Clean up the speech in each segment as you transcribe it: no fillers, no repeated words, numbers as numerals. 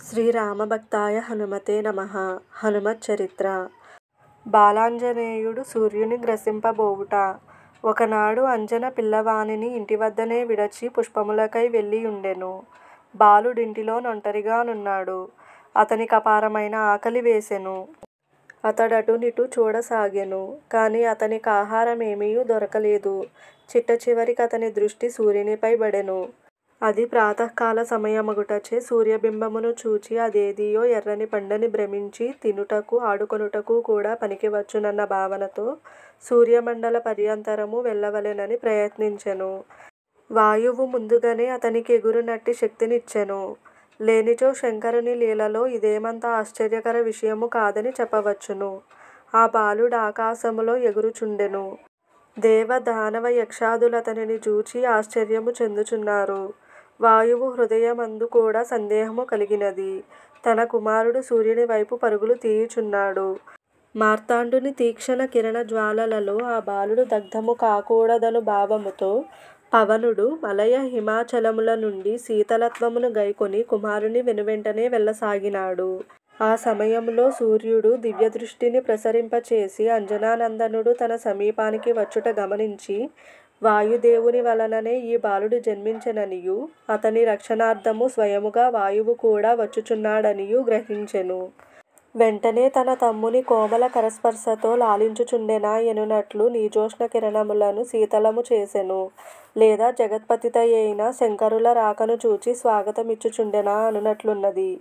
శ్రీరామభక్తాయ హనుమతే నమః. హనుమత్ చరిత్ర. బాలాంజనేయుడు సూర్యుని గ్రసింపబోవుట. ఒకనాడు అంజన పిల్లవానిని ఇంటివద్దనే విడచి పుష్పములకై వెళ్ళియుండెను. బాలుడింటిలో నొంటరిగా నున్నాడు. అతనికపారమైన ఆకలి వేసెను. అతడటునిటు చూడసాగెను. కాని అతనికాహారమేమియూ దొరకలేదు. చిట్టచివరికతని దృష్టి సూర్యునిపై బడెను. అది ప్రాతఃకాల సమయమగుటచే సూర్యబింబమును చూచి అదేదియో ఎర్రని పండని భ్రమించి తినుటకు ఆడుకొనుటకు కూడా పనికివచ్చునన్న భావనతో సూర్యమండల పర్యంతరము వెళ్ళవలెనని ప్రయత్నించెను. వాయువు ముందుగనే అతనికి ఎగురునట్టి శక్తినిచ్చెను. లేనిచో శంకరుని లీలలో ఇదేమంత ఆశ్చర్యకర విషయము కాదని చెప్పవచ్చును. ఆ బాలుడాకాశములో ఎగురుచుండెను. దేవ దానవ యక్షాదులతనిని జూచి ఆశ్చర్యము చెందుచున్నారు. వాయువు హృదయమందు కూడా సందేహము కలిగినది. తన కుమారుడు సూర్యుని వైపు పరుగులు తీయుచున్నాడు. మార్తాండుని తీక్షణ కిరణ జ్వాలలలో ఆ బాలుడు దగ్ధము కాకూడదను భావముతో పవనుడు మలయ హిమాచలముల నుండి శీతలత్వమును గైకొని కుమారుని వెనువెంటనే వెళ్ళసాగినాడు. ఆ సమయములో సూర్యుడు దివ్యదృష్టిని ప్రసరింపచేసి అంజనానందనుడు తన సమీపానికి వచ్చుట గమనించి వాయుదేవుని వలననే ఈ బాలుడు జన్మించెననియూ అతని రక్షణార్థము స్వయముగా వాయువు కూడా వచ్చుచున్నాడనియూ గ్రహించెను. వెంటనే తన తమ్ముని కోమల కరస్పర్శతో లాలించుచుండెనా ఎనునట్లు నీజోష్ణ కిరణములను శీతలము చేసెను. లేదా జగత్పతితయైన శంకరుల రాకను చూచి స్వాగతమిచ్చుచుండెనా అనునట్లున్నది.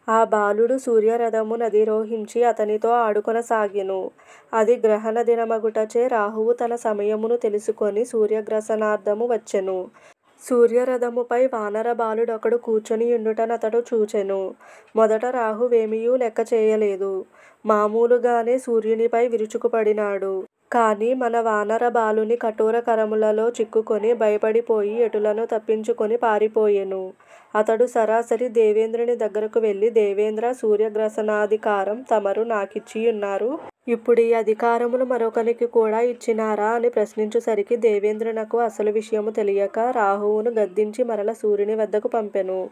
ఆ బాలుడు సూర్యరథము నధిరోహించి అతనితో ఆడుకొనసాగెను. అది గ్రహణ దినమగుటచే రాహువు తన సమయమును తెలుసుకొని సూర్యగ్రసనార్థము వచ్చెను. సూర్యరథముపై వానర బాలుడొకడు కూర్చొనియుండుటనతడు చూచెను. మొదట రాహువేమియూ లెక్క చేయలేదు. మామూలుగానే సూర్యునిపై విరుచుకుపడినాడు. కాని మన వానర బాలుని కఠోర కరములలో చిక్కుకొని భయపడిపోయి ఎటులనో తప్పించుకొని పారిపోయెను. అతడు సరాసరి దేవేంద్రుని దగ్గరకు వెళ్ళి దేవేంద్ర, సూర్యగ్రసనాధికారం తమరు నాకిచ్చియున్నారు. ఇప్పుడీ అధికారమును మరొకనికి కూడా ఇచ్చినారా అని ప్రశ్నించుసరికి దేవేంద్రునకు అసలు విషయము తెలియక రాహువును గద్దించి మరల సూర్యుని వద్దకు పంపెను.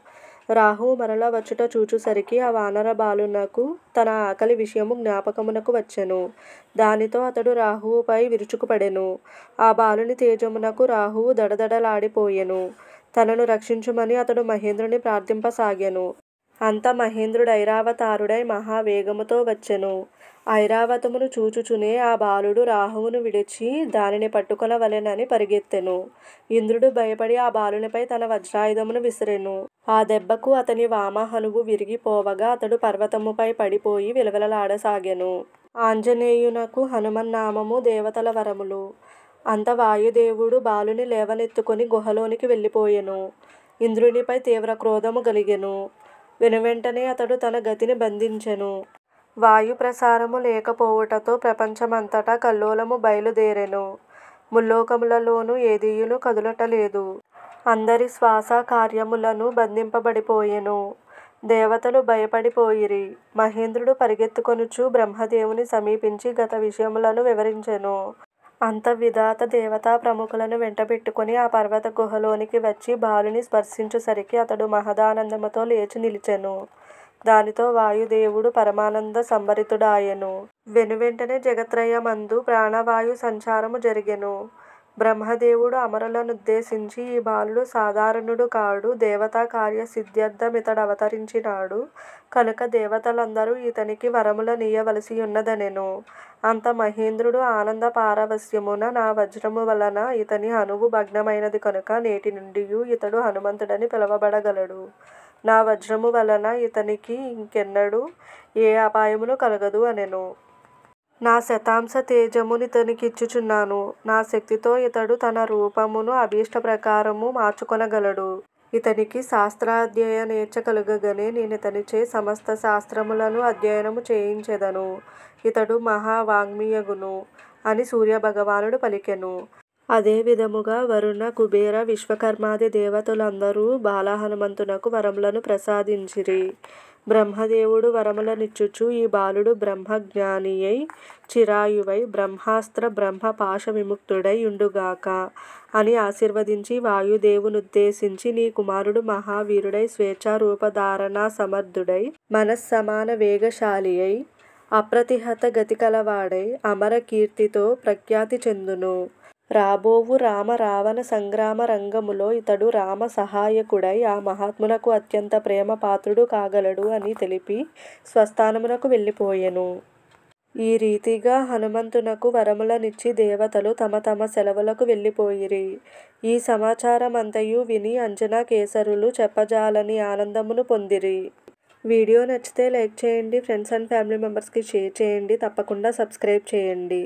రాహువు మరల వచ్చుట చూచుసరికి ఆ వానర బాలునకు తన ఆకలి విషయము జ్ఞాపకమునకు వచ్చెను. దానితో అతడు రాహువుపై విరుచుకుపడెను. ఆ బాలుని తేజమునకు రాహువు దడదడలాడిపోయెను. తనను రక్షించుమని అతడు మహేంద్రుని ప్రార్థింపసాగెను. అంత మహేంద్రుడైరావతారుడై మహావేగముతో వచ్చెను. ఐరావతమును చూచుచునే ఆ బాలుడు రాహువును విడిచి దానిని పట్టుకొనవలెనని పరిగెత్తెను. ఇంద్రుడు భయపడి ఆ బాలునిపై తన వజ్రాయుధమును విసిరెను. ఆ దెబ్బకు అతని వామహనువు విరిగిపోవగా అతడు పర్వతముపై పడిపోయి విలవిలలాడసాగెను. ఆంజనేయునకు హనుమన్నామము దేవతల వరములు. అంత వాయుదేవుడు బాలుని లేవనెత్తుకొని గుహలోనికి వెళ్ళిపోయెను. ఇంద్రునిపై తీవ్ర క్రోధము గలిగెను. వెనువెంటనే అతడు తన గతిని బంధించెను. వాయు ప్రసారము లేకపోవుటతో ప్రపంచమంతటా కల్లోలము బయలుదేరెను. ముల్లోకములలోనూ ఏదియును కదులటలేదు. అందరి శ్వాస కార్యములను బంధింపబడిపోయెను. దేవతలు భయపడిపోయిరి. మహేంద్రుడు పరిగెత్తుకొనుచు బ్రహ్మదేవుని సమీపించి గత విషయములను వివరించెను. అంత విధాత దేవతా ప్రముఖులను వెంటబెట్టుకొని ఆ పర్వత గుహలోనికి వచ్చి బాలుని స్పర్శించుసరికి అతడు మహదానందముతో లేచి నిలిచెను. దానితో వాయుదేవుడు పరమానంద సంభరితుడాయెను. వెనువెంటనే జగత్రయమందు ప్రాణవాయు సంచారము జరిగెను. బ్రహ్మదేవుడు అమరులనుద్దేశించి ఈ బాలుడు సాధారణుడు కాడు, దేవతా కార్య సిద్ధ్యర్థమితడవతరించినాడు కనుక దేవతలందరూ ఇతనికి వరములనీయవలసియున్నదనెను. అంత మహేంద్రుడు ఆనంద పారవస్యమున నా వజ్రము వలన ఇతని హనువు భగ్నమైనది కనుక నేటి నుండియూ ఇతడు హనుమంతుడని పిలువబడగలడు. నా వజ్రము వలన ఇతనికి ఇంకెన్నడూ ఏ అపాయమును కలగదు అనెను. నా శతాంశ తేజమునితనికిచ్చుచున్నాను. నా శక్తితో ఇతడు తన రూపమును అభీష్ట ప్రకారము మార్చుకొనగలడు. ఇతనికి శాస్త్రాధ్యయనేచ్ఛ కలుగగనే నేనితనిచే సమస్త శాస్త్రములను అధ్యయనము చేయించెదను. ఇతడు మహావాగ్మియగును అని సూర్యభగవానుడు పలికెను. అదే విధముగా వరుణ, కుబేర, విశ్వకర్మాది దేవతలందరూ బాలహనుమంతునకు వరములను ప్రసాదించిరి. బ్రహ్మదేవుడు వరములనిచ్చుచు ఈ బాలుడు బ్రహ్మజ్ఞానియై చిరాయువై బ్రహ్మాస్త్ర బ్రహ్మపాశ విముక్తుడై యుండుగాక అని ఆశీర్వదించి వాయుదేవునుద్దేశించి నీ కుమారుడు మహావీరుడై స్వేచ్ఛారూపధారణా సమర్థుడై మనస్సమాన వేగశాలియై అప్రతిహత గతి కలవాడై అమర కీర్తితో ప్రఖ్యాతి చెందును. రాబోవు రామ రావణ సంగ్రామ రంగములో ఇతడు రామ సహాయకుడై ఆ మహాత్మునకు అత్యంత ప్రేమ పాత్రుడు కాగలడు అని తెలిపి స్వస్థానమునకు వెళ్ళిపోయెను. ఈ రీతిగా హనుమంతునకు వరములనిచ్చి దేవతలు తమ తమ సెలవులకు వెళ్ళిపోయిరి. ఈ సమాచారమంతయు విని అంజనాకేసరులు చెప్పజాలని ఆనందమును పొందిరి. వీడియో నచ్చితే లైక్ చేయండి, ఫ్రెండ్స్ అండ్ ఫ్యామిలీ మెంబర్స్కి షేర్ చేయండి, తప్పకుండా సబ్స్క్రైబ్ చేయండి.